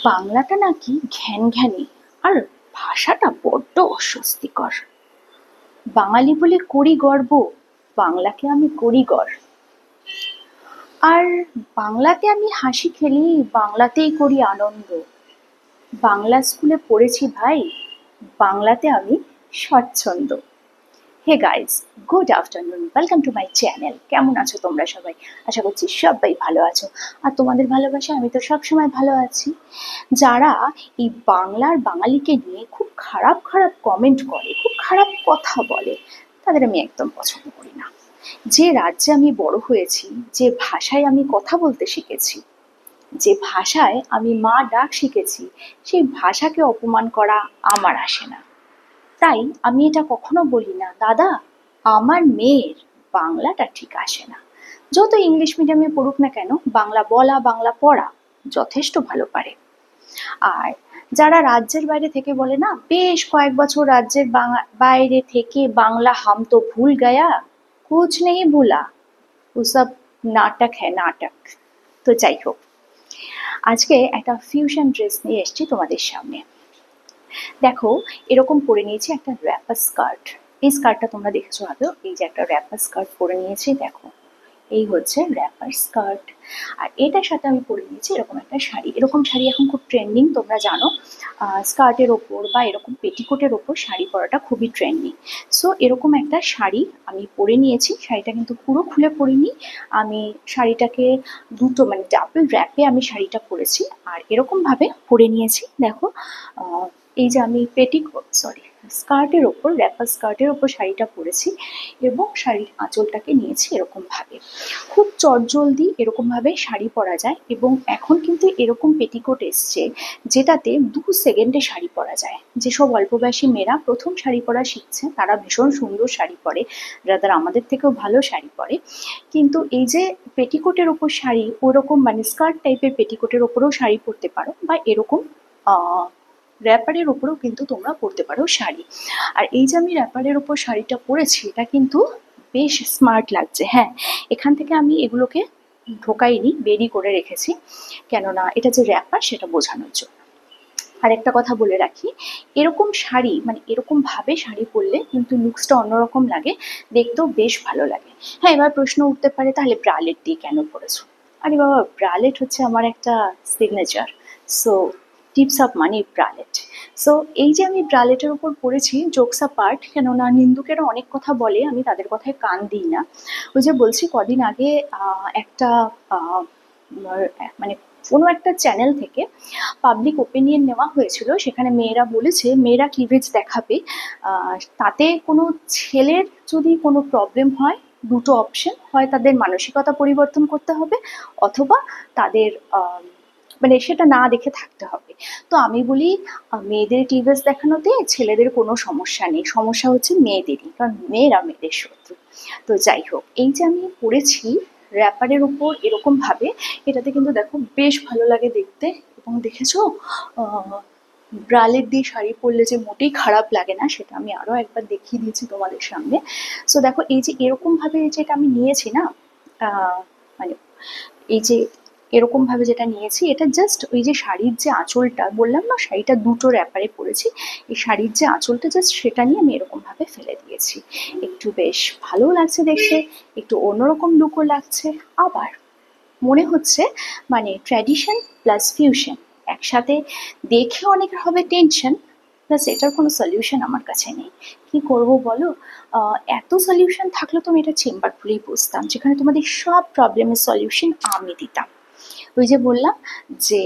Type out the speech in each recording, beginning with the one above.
বাংলাটা নাকি ঘ্যানঘ্যানে আর ভাষাটা বড্ড অস্বস্তিকর। বাঙালি বলে করি গর্ব, বাংলাকে আমি করি গর্ব। আর বাংলাতে আমি হাসি খেলি, বাংলাতেই করি আনন্দ। বাংলা স্কুলে পড়েছি ভাই, বাংলাতে আমি স্বচ্ছন্দ। Hey guys, good afternoon, welcome to my channel. কেমন আছো তোমরা সবাই? আশা করছি সবাই ভালো আছো, আর তোমাদের ভালোবাসা আমি তো সবসময় ভালো আছি। যারা এই বাংলার বাঙালিকে নিয়ে খুব খারাপ খারাপ কমেন্ট করে, খুব খারাপ কথা বলে, তাদের আমি একদম পছন্দ করি না। যে রাজ্যে আমি বড় হয়েছি, যে ভাষায় আমি কথা বলতে শিখেছি, যে ভাষায় আমি মা ডাক শিখেছি, সেই ভাষাকে অপমান করা আমার আসে না। তাই আমি এটা কখনো বলি না, দাদা আমার মেয়ের বাংলাটা ঠিক আসে না। যত ইংলিশ মিডিয়ামে পড়ুক না কেন, বাংলা বলা বাংলা পড়া যথেষ্ট ভালো পারে। আর যারা রাজ্যের বাইরে থেকে বলে না, বেশ কয়েক বছর রাজ্যের বাইরে থেকে বাংলা হাম তো ভুল গয়া, কুছ নেই ভুলা, ওসব নাটক হ্যাঁ নাটক। তো যাই হোক, আজকে একটা ফিউশন ড্রেস নিয়ে এসেছি তোমাদের সামনে। দেখো, এরকম পরে নিয়েছি একটা র্যাপার স্কার্ট। এই স্কার্টটা তোমরা দেখেছো আগেও, এই যে একটা র্যাপার স্কার্ট পরে নিয়েছি, দেখো এই হচ্ছে র্যাপার স্কার্ট। আর এটার সাথে আমি পরে নিয়েছি এরকম একটা শাড়ি। এরকম শাড়ি এখন খুব ট্রেন্ডিং, তোমরা জানো। স্কার্টের ওপর বা এরকম পেটিকোটের ওপর শাড়ি পরাটা খুবই ট্রেন্ডিং। সো এরকম একটা শাড়ি আমি পরে নিয়েছি। শাড়িটা কিন্তু পুরো খুলে পরিনি, আমি শাড়িটাকে দুটো মানে ডাবল র্যাপে আমি শাড়িটা পরেছি। আর এরকমভাবে পরে নিয়েছি, দেখো। এই যে আমি স্কার্টের ওপর, র্যাপার স্কার্টের ওপর শাড়িটা পরেছি, এবং শাড়ির আঁচলটাকে নিয়েছি এরকমভাবে। খুব চটজলদি এরকমভাবে শাড়ি পরা যায়, এবং এখন কিন্তু এরকম পেটিকোট এসছে যেটাতে 2 সেকেন্ডে শাড়ি পরা যায়। যেসব অল্প বয়সী মেয়েরা প্রথম শাড়ি পরা শিখছে, তারা ভীষণ সুন্দর শাড়ি পরে, যারা আমাদের থেকেও ভালো শাড়ি পরে। কিন্তু এই যে পেটিকোটের ওপর শাড়ি, ওরকম মানে স্কার্ট টাইপের পেটিকোটের ওপরেও শাড়ি পরতে পারো, বা এরকম র্যাপারের ওপরেও কিন্তু তোমরা পরতে পারো শাড়ি। আর এই যে আমি র্যাপারের ওপর শাড়িটা পরেছি, এটা কিন্তু বেশ স্মার্ট লাগছে। হ্যাঁ, এখান থেকে আমি এগুলোকে ঢোকাইনি, বেরি করে রেখেছি, কেননা এটা যে র্যাপার সেটা বোঝানোর জন্য। আর একটা কথা বলে রাখি, এরকম শাড়ি মানে এরকম ভাবে শাড়ি পরলে কিন্তু লুকসটা অন্যরকম লাগে, দেখতেও বেশ ভালো লাগে। হ্যাঁ, এবার প্রশ্ন উঠতে পারে, তাহলে ব্রালেট দিয়ে কেন পরেছো? আরে বাবা, ব্রালেট হচ্ছে আমার একটা signature. So tips of money bralette. So এই যে আমি ব্রালেটের উপর পড়েছি, জোকস পার্ট, কেননা নিন্দুকেরা অনেক কথা বলে, আমি তাদের কথায় কান দিই না। ওই যে বলছি, কদিন আগে একটা মানে কোনো একটা চ্যানেল থেকে পাবলিক ওপিনিয়ন নেওয়া হয়েছিল, সেখানে মেয়েরা বলেছে মেয়েরা ক্লিভেজ দেখাবে। তাতে কোনো ছেলের যদি কোনো প্রবলেম হয়, দুটো অপশন, হয় তাদের মানসিকতা পরিবর্তন করতে হবে, অথবা তাদের মানে সেটা না দেখে থাকতে হবে। তো আমি বলি, মেয়েদের ক্লিভেজ দেখানোতে ছেলেদের কোনো সমস্যা নেই, সমস্যা হচ্ছে মেয়েদেরই, কারণ মেয়েরা মেয়েদের শত্রু। তো যাই হোক, এই যে আমি পড়েছি র্যাপারের উপর এরকম ভাবে, এটাতে কিন্তু দেখো বেশ ভালো লাগে দেখতে। এবং দেখেছো, ব্রালেট দিয়ে শাড়ি পরলে যে মোটেই খারাপ লাগে না, সেটা আমি আরও একবার দেখিয়ে দিয়েছি তোমাদের সামনে। সো দেখো, এই যে এরকমভাবে যেটা আমি নিয়েছি না, মানে এই যে এরকমভাবে যেটা নিয়েছি, এটা জাস্ট ওই যে শাড়ির যে আঁচলটা বললাম না, শাড়িটা দুটো র্যাপারে পরেছি, এই শাড়ির যে আঁচলটা জাস্ট সেটা নিয়ে আমি এরকমভাবে ফেলে দিয়েছি। একটু বেশ ভালো লাগছে দেখতে, একটু অন্যরকম লুকও লাগছে, আবার মনে হচ্ছে মানে ট্র্যাডিশন প্লাস ফিউশন একসাথে। দেখে অনেক হবে টেনশন, প্লাস এটার কোনো সলিউশন আমার কাছে নেই। কি করব বলো? এত সলিউশন থাকলে তো আমি এটা চেম্বার খুলেই বসতাম, যেখানে তোমাদের সব প্রবলেমের সলিউশন আমি দিতাম। ওই যে বললাম যে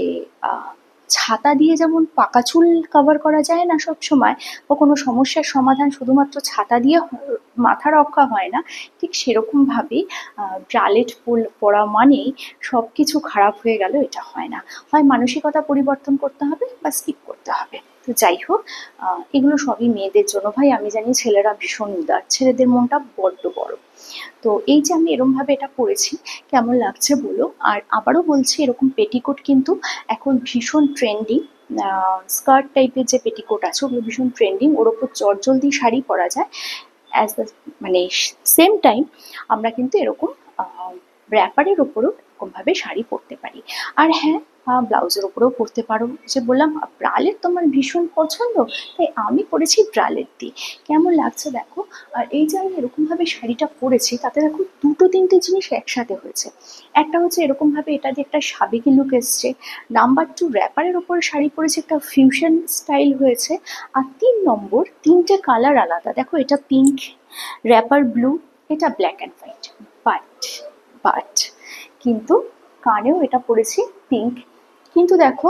ছাতা দিয়ে যেমন পাকা চুল কভার করা যায় না সব সময়, বা কোনো সমস্যার সমাধান শুধুমাত্র ছাতা দিয়ে মাথা রক্ষা হয় না, ঠিক সেরকমভাবেই ব্রালেট পরা মানেই সব কিছু খারাপ হয়ে গেল, এটা হয় না। হয় মানসিকতা পরিবর্তন করতে হবে বা স্কিপ করতে হবে। তো যাই হোক, এগুলো সবই মেয়েদের জন্য ভাই। আমি জানি ছেলেরা ভীষণ উদার, ছেলেদের মনটা বড্ড বড়। তো এই যে আমি এরমভাবে এটা পরেছি, কেমন লাগছে বলো? আর আবারও বলছি, এরকম পেটিকোট কিন্তু এখন ভীষণ ট্রেন্ডিং। স্কার্ট টাইপের যে পেটিকোট আছে ওগুলো ভীষণ ট্রেন্ডিং, ওর ওপর চটজলদি শাড়ি পরা যায়। অ্যাজ দ্য মানে সেম টাইম আমরা কিন্তু এরকম র্যাপারের ওপরও এরকমভাবে শাড়ি পরতে পারি। আর হ্যাঁ, ব্লাউজের ওপরেও পরতে পারো। যে বললাম ব্রালেট তোমার ভীষণ পছন্দ, তাই আমি পরেছি ব্রালেট দিয়ে। কেমন লাগছে দেখো। আর এই যে আমি এরকমভাবে শাড়িটা পরেছি, তাতে দেখো দুটো তিনটে জিনিস একসাথে হয়েছে। একটা হচ্ছে এরকমভাবে এটা দিয়ে একটা সাবেকি লুক এসছে। নাম্বার টু, র্যাপারের ওপরে শাড়ি পরেছে, একটা ফিউশন স্টাইল হয়েছে। আর 3 নম্বর, তিনটে কালার আলাদা। দেখো এটা পিঙ্ক, র্যাপার ব্লু, এটা black and white. But but কিন্তু কানেও এটা পরেছি পিঙ্ক। কিন্তু দেখো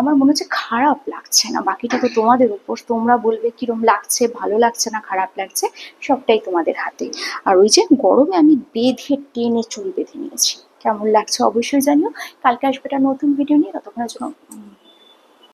আমার মনে হচ্ছে খারাপ লাগছে না। বাকিটা তো তোমাদের উপর, তোমরা বলবে কিরম লাগছে, ভালো লাগছে না খারাপ লাগছে, সবটাই তোমাদের হাতে। আর ওই যে গরমে আমি বেঁধে টেনে চুল বেঁধে নিয়েছি। কেমন লাগছে অবশ্যই জানিও। কালকে আসবে একটা নতুন ভিডিও নিয়ে, ততক্ষণের জন্য